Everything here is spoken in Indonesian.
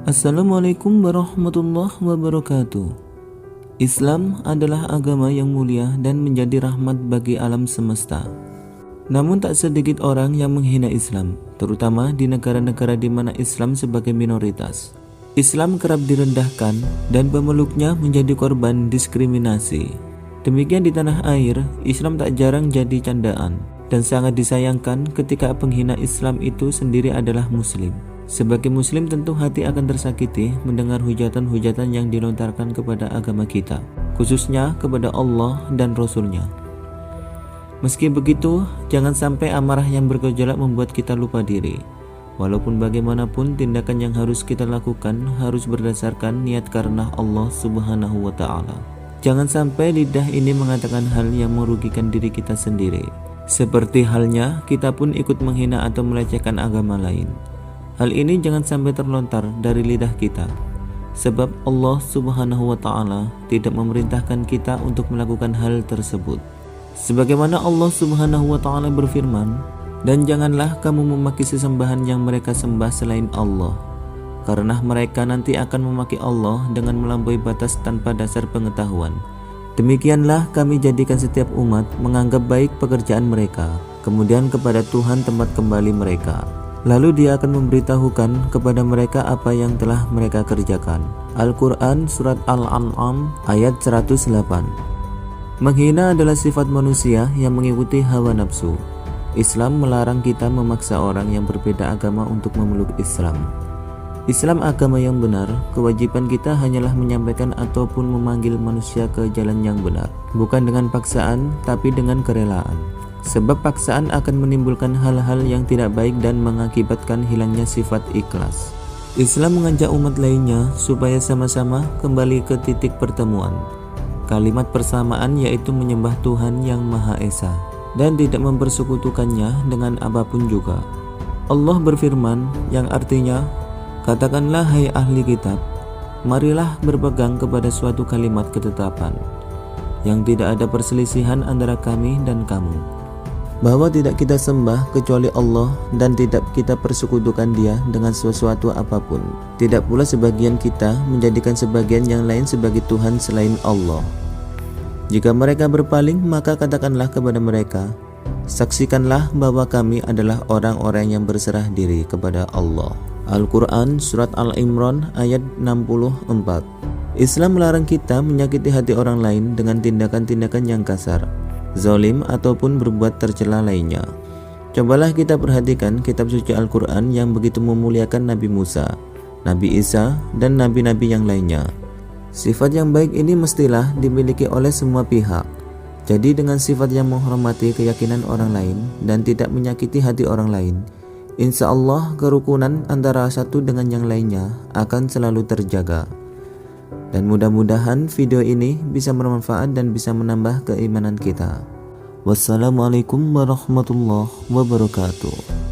Assalamualaikum warahmatullahi wabarakatuh. Islam adalah agama yang mulia dan menjadi rahmat bagi alam semesta. Namun tak sedikit orang yang menghina Islam, terutama di negara-negara di mana Islam sebagai minoritas. Islam kerap direndahkan dan pemeluknya menjadi korban diskriminasi. Demikian di tanah air, Islam tak jarang jadi candaan dan sangat disayangkan ketika penghina Islam itu sendiri adalah Muslim. Sebagai Muslim tentu hati akan tersakiti mendengar hujatan-hujatan yang dilontarkan kepada agama kita, khususnya kepada Allah dan Rasul-Nya. Meski begitu, jangan sampai amarah yang bergejolak membuat kita lupa diri. Walaupun bagaimanapun tindakan yang harus kita lakukan harus berdasarkan niat karena Allah Subhanahu wa Ta'ala. Jangan sampai lidah ini mengatakan hal yang merugikan diri kita sendiri. Seperti halnya kita pun ikut menghina atau melecehkan agama lain. Hal ini jangan sampai terlontar dari lidah kita, sebab Allah Subhanahu wa Ta'ala tidak memerintahkan kita untuk melakukan hal tersebut. Sebagaimana Allah Subhanahu wa Ta'ala berfirman, "Dan janganlah kamu memaki sesembahan yang mereka sembah selain Allah, karena mereka nanti akan memaki Allah dengan melampaui batas tanpa dasar pengetahuan. Demikianlah kami jadikan setiap umat menganggap baik pekerjaan mereka, kemudian kepada Tuhan tempat kembali mereka. Lalu Dia akan memberitahukan kepada mereka apa yang telah mereka kerjakan." Al-Quran Surat Al-An'am ayat 108. Menghina adalah sifat manusia yang mengikuti hawa nafsu. Islam melarang kita memaksa orang yang berbeda agama untuk memeluk Islam. Islam agama yang benar, kewajiban kita hanyalah menyampaikan ataupun memanggil manusia ke jalan yang benar, bukan dengan paksaan tapi dengan kerelaan. Sebab paksaan akan menimbulkan hal-hal yang tidak baik dan mengakibatkan hilangnya sifat ikhlas. Islam mengajak umat lainnya supaya sama-sama kembali ke titik pertemuan. Kalimat persamaan yaitu menyembah Tuhan yang Maha Esa dan tidak mempersekutukannya dengan apapun juga. Allah berfirman yang artinya, "Katakanlah hai ahli kitab, marilah berpegang kepada suatu kalimat ketetapan, yang tidak ada perselisihan antara kami dan kamu, bahwa tidak kita sembah kecuali Allah dan tidak kita persekutukan Dia dengan sesuatu apapun. Tidak pula sebagian kita menjadikan sebagian yang lain sebagai Tuhan selain Allah. Jika mereka berpaling, maka katakanlah kepada mereka, saksikanlah bahwa kami adalah orang-orang yang berserah diri kepada Allah." Al-Quran Surat Al-Imran ayat 64. Islam melarang kita menyakiti hati orang lain dengan tindakan-tindakan yang kasar, zalim ataupun berbuat tercela lainnya. Cobalah kita perhatikan kitab suci Al-Quran yang begitu memuliakan Nabi Musa, Nabi Isa, dan nabi-nabi yang lainnya. Sifat yang baik ini mestilah dimiliki oleh semua pihak. Jadi dengan sifat yang menghormati keyakinan orang lain dan tidak menyakiti hati orang lain, insya Allah kerukunan antara satu dengan yang lainnya akan selalu terjaga. Dan mudah-mudahan video ini bisa bermanfaat dan bisa menambah keimanan kita. Wassalamualaikum warahmatullahi wabarakatuh.